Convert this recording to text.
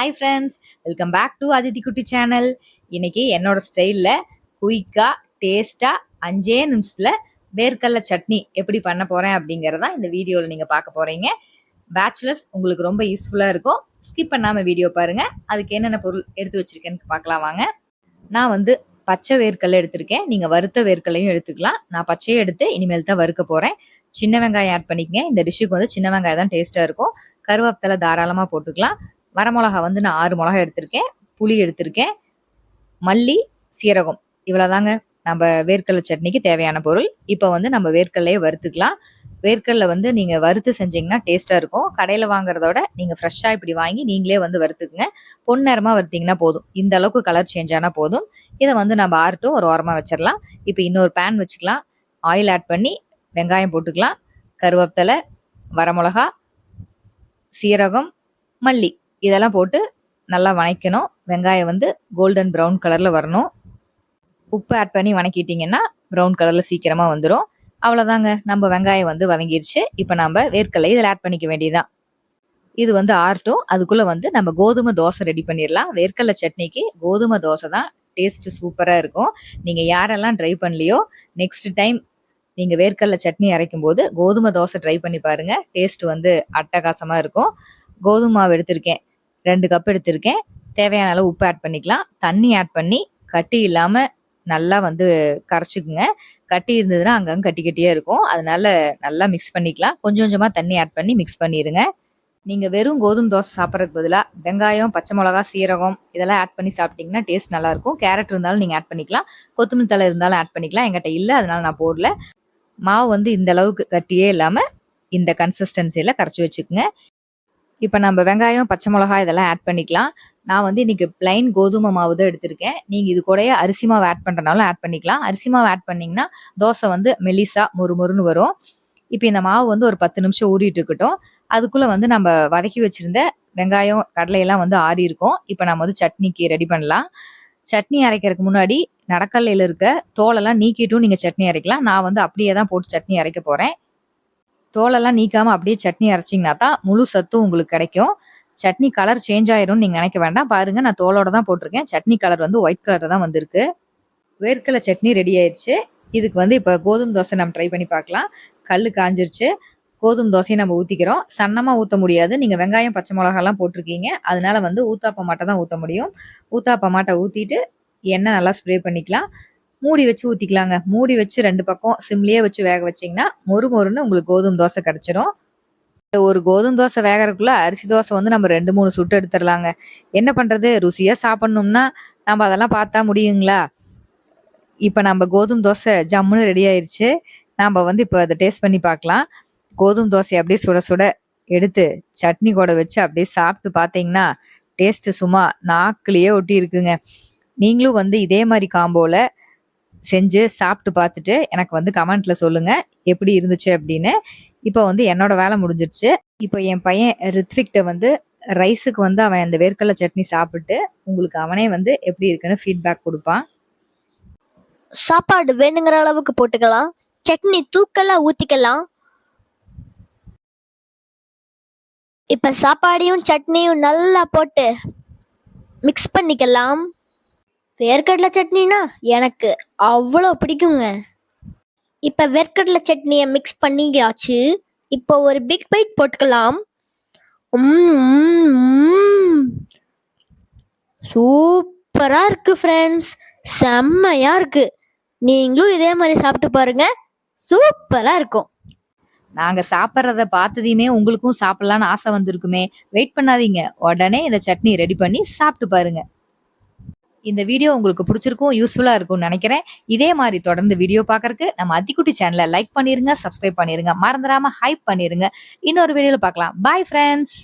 Hi friends, welcome back to Aditi Kutty channel. இன்னைக்கு என்னோட ஸ்டைலில் குயிக்காக டேஸ்ட்டாக 5 நிமிஷத்தில் வேர்க்கடலை சட்னி எப்படி பண்ண போகிறேன் அப்படிங்கிறதா இந்த வீடியோவில் நீங்கள் பார்க்க போகிறீங்க. பேச்சுலர்ஸ் உங்களுக்கு ரொம்ப யூஸ்ஃபுல்லாக இருக்கும். ஸ்கிப் பண்ணாமல் வீடியோ பாருங்கள். அதுக்கு என்னென்ன பொருள் எடுத்து வச்சுருக்கேன்னு பார்க்கலாம் வாங்க. நான் வந்து பச்சை வேர்க்கடலை எடுத்திருக்கேன். நீங்கள் வறுத்த வேர்க்கடலையும் எடுத்துக்கலாம். நான் பச்சையை எடுத்து இனிமேல் தான் வறுக்க போகிறேன். சின்ன வெங்காயம் ஆட் பண்ணிக்கங்க. இந்த டிஷ்ஷுக்கு வந்து சின்ன வெங்காயம் தான் டேஸ்ட்டாக இருக்கும். கருவேப்பிலை தாராளமாக போட்டுக்கலாம். வரமிளகா வந்து நான் 6 மிளகா எடுத்திருக்கேன். புளி எடுத்திருக்கேன். மல்லி, சீரகம், இவ்வளோதாங்க நம்ம வேர்க்கடலை சட்னிக்கு தேவையான பொருள். இப்போ வந்து நம்ம வேர்க்கடலையை வறுத்துக்கலாம். வேர்க்கடலை வந்து நீங்கள் வறுத்து செஞ்சிங்கன்னா டேஸ்ட்டாக இருக்கும். கடையில் வாங்குறதோட நீங்கள் ஃப்ரெஷ்ஷாக இப்படி வாங்கி நீங்களே வந்து வறுத்துக்குங்க. பொன்னிறமாக வறுத்திங்கன்னா போதும். இந்த அளவுக்கு கலர் சேஞ்ச் ஆனால் போதும். இதை வந்து நம்ம ஆறட்டும், ஒரு ஓரமாக வச்சிடலாம். இப்போ இன்னொரு பேன் வச்சுக்கலாம். ஆயில் ஆட் பண்ணி வெங்காயம் போட்டுக்கலாம். கருவேப்பிலை, வரமிளகா, சீரகம், மல்லி இதெல்லாம் போட்டு நல்லா வணக்கணும். வெங்காயம் வந்து கோல்டன் ப்ரௌன் கலரில் வரணும். உப்பு ஆட் பண்ணி வணக்கிட்டிங்கன்னா ப்ரௌன் கலரில் சீக்கிரமாக வந்துடும். அவ்வளோதாங்க, நம்ம வெங்காயம் வந்து வதங்கிருச்சு. இப்போ நம்ம வேர்க்கடலை இதில் ஆட் பண்ணிக்க வேண்டியதுதான். இது வந்து ஆறட்டும். அதுக்குள்ளே வந்து நம்ம கோதுமை தோசை ரெடி பண்ணிடலாம். வேர்க்கடலை சட்னிக்கு கோதுமை தோசை தான் டேஸ்ட்டு சூப்பராக இருக்கும். நீங்கள் யாரெல்லாம் ட்ரை பண்ணலையோ நெக்ஸ்ட் டைம் நீங்கள் வேர்க்கடலை சட்னி அரைக்கும் போது கோதுமை தோசை ட்ரை பண்ணி பாருங்கள். டேஸ்ட் வந்து அட்டகாசமாக இருக்கும். கோதுமை மாவு எடுத்திருக்கேன், 2 கப் எடுத்திருக்கேன். தேவையான அளவு உப்பு ஆட் பண்ணிக்கலாம். தண்ணி ஆட் பண்ணி கட்டி இல்லாமல் நல்லா வந்து கரைச்சிக்குங்க. கட்டி இருந்ததுன்னா அங்கங்கே கட்டி கட்டியாக இருக்கும். அதனால நல்லா மிக்ஸ் பண்ணிக்கலாம். கொஞ்சம் கொஞ்சமாக தண்ணி ஆட் பண்ணி மிக்ஸ் பண்ணிடுங்க. நீங்கள் வெறும் கோதுமை தோசை சாப்பிட்றதுக்கு பதிலாக வெங்காயம், பச்சை மிளகா, சீரகம் இதெல்லாம் ஆட் பண்ணி சாப்பிட்டிங்கன்னா டேஸ்ட் நல்லாயிருக்கும். கேரட் இருந்தாலும் நீங்கள் ஆட் பண்ணிக்கலாம். கொத்தமல்லி தழை இருந்தாலும் ஆட் பண்ணிக்கலாம். என்கிட்ட இல்லை, அதனால நான் போடல. மாவு வந்து இந்த அளவுக்கு கட்டியே இல்லாமல் இந்த கன்சிஸ்டன்சியில் கரைச்சி வச்சுக்கோங்க. இப்போ நம்ம வெங்காயம், பச்சை மிளகா இதெல்லாம் ஆட் பண்ணிக்கலாம். நான் வந்து இன்றைக்கி பிளைன் கோதுமை மாவு தான் எடுத்திருக்கேன். நீங்கள் இது கூடயே அரிசி மாவு ஆட் பண்ணுறனாலும் ஆட் பண்ணிக்கலாம். அரிசி மாவு ஆட் பண்ணிங்கன்னா தோசை வந்து மெலிசா மொறுமொறுன்னு வரும். இப்போ இந்த மாவு வந்து ஒரு 10 நிமிஷம் ஊறிட்டு இருக்கட்டும். அதுக்குள்ளே வந்து நம்ம வதக்கி வச்சுருந்த வெங்காயம், கடலையெல்லாம் வந்து ஆறி இருக்கும். இப்போ நம்ம வந்து சட்னிக்கு ரெடி பண்ணலாம். சட்னி அரைக்கிறதுக்கு முன்னாடி நடக்கல்லையில் இருக்க தோலெல்லாம் நீக்கிட்டும் நீங்கள் சட்னி அரைக்கலாம். நான் வந்து அப்படியே தான் போட்டு சட்னி அரைக்க போகிறேன். தோலெல்லாம் நீக்காமல் அப்படியே சட்னி அரைச்சிங்கன்னா தான் முழு சத்தும் உங்களுக்கு கிடைக்கும். சட்னி கலர் சேஞ்ச் ஆயிரும்னு நீங்கள் நினைக்க வேண்டாம். பாருங்கள், நான் தோலோட தான் போட்டிருக்கேன். சட்னி கலர் வந்து ஒயிட் கலர் தான் வந்திருக்கு. வேர்க்கடலை சட்னி ரெடி ஆயிடுச்சு. இதுக்கு வந்து இப்போ கோதுமை தோசை நம்ம ட்ரை பண்ணி பார்க்கலாம். கல் காஞ்சிருச்சு. கோதுமை தோசையை நம்ம ஊற்றிக்கிறோம். சன்னமாக ஊற்ற முடியாது. நீங்கள் வெங்காயம், பச்சை மிளகாலாம் போட்டிருக்கீங்க. அதனால வந்து ஊத்தாப்ப மாட்டை தான் ஊற்ற முடியும். ஊத்தாப்ப மாட்டை ஊற்றிட்டு எண்ணெய் நல்லா ஸ்ப்ரே பண்ணிக்கலாம். மூடி வச்சு ஊற்றிக்கலாங்க. மூடி வச்சு 2 பக்கம் சிம்லேயே வச்சு வேக வச்சிங்கன்னா மொறுன்னு உங்களுக்கு கோதுமை தோசை கிடச்சிரும். ஒரு கோதுமை தோசை வேகிறதுக்குள்ளே அரிசி தோசை வந்து நம்ம 2-3 சுட்டு எடுத்துடலாங்க. என்ன பண்ணுறது, ருசியாக சாப்பிட்ணும்னா நம்ம அதெல்லாம் பார்த்தா முடியுங்களா? இப்போ நம்ம கோதுமை தோசை ஜம்முன்னு ரெடி ஆயிடுச்சு. நம்ம வந்து இப்போ அதை டேஸ்ட் பண்ணி பார்க்கலாம். கோதுமை தோசை அப்படியே சுட சுட எடுத்து சட்னி கூட வச்சு அப்படியே சாப்பிட்டு பார்த்தீங்கன்னா டேஸ்ட்டு சும்மா நாக்குலேயே ஒட்டி இருக்குங்க. நீங்களும் வந்து இதே மாதிரி காம்போவில் செஞ்சு சாப்பிட்டு பார்த்துட்டு எனக்கு வந்து கமெண்ட்டில் சொல்லுங்கள் எப்படி இருந்துச்சு அப்படின்னு. இப்போ வந்து என்னோட வேலை முடிஞ்சிருச்சு. இப்போ என் பையன் ரித்விக்ட வந்து ரைஸுக்கு வந்து அவன் அந்த வேர்க்கடலை சட்னி சாப்பிட்டு உங்களுக்கு அவனே வந்து எப்படி இருக்குன்னு ஃபீட்பேக் கொடுப்பான். சாப்பாடு வேணுங்கிற அளவுக்கு போட்டுக்கலாம். சட்னி தூக்கெல்லாம் ஊற்றிக்கலாம். இப்போ சாப்பாடையும் சட்னியும் நல்லா போட்டு மிக்ஸ் பண்ணிக்கலாம். வேர்க்கடலை சட்னினா எனக்கு அவ்வளோ பிடிக்குங்க. இப்போ வேர்க்கடலை சட்னியை மிக்ஸ் பண்ணியாச்சு. இப்போ ஒரு பிக் பைட் போட்டுக்கலாம். சூப்பராக இருக்குது ஃப்ரெண்ட்ஸ், செம்மையாக இருக்குது. நீங்களும் இதே மாதிரி சாப்பிட்டு பாருங்க, சூப்பராக இருக்கும். நாங்கள் சாப்பிட்றத பார்த்ததையுமே உங்களுக்கும் சாப்பிட்லான்னு ஆசை வந்திருக்குமே. வெயிட் பண்ணாதீங்க, உடனே இந்த சட்னி ரெடி பண்ணி சாப்பிட்டு பாருங்க. இந்த வீடியோ உங்களுக்கு பிடிச்சிருக்கும், யூஸ்ஃபுல்லாக இருக்கும்னு நினைக்கிறேன். இதே மாதிரி தொடர்ந்து வீடியோ பார்க்கறதுக்கு நம்ம அதிக்குட்டி சேனலை லைக் பண்ணிருங்க, சப்ஸ்கிரைப் பண்ணிருங்க, மறந்துடாமல் ஹைப் பண்ணிருங்க. இன்னொரு வீடியோவில் பார்க்கலாம். Bye friends.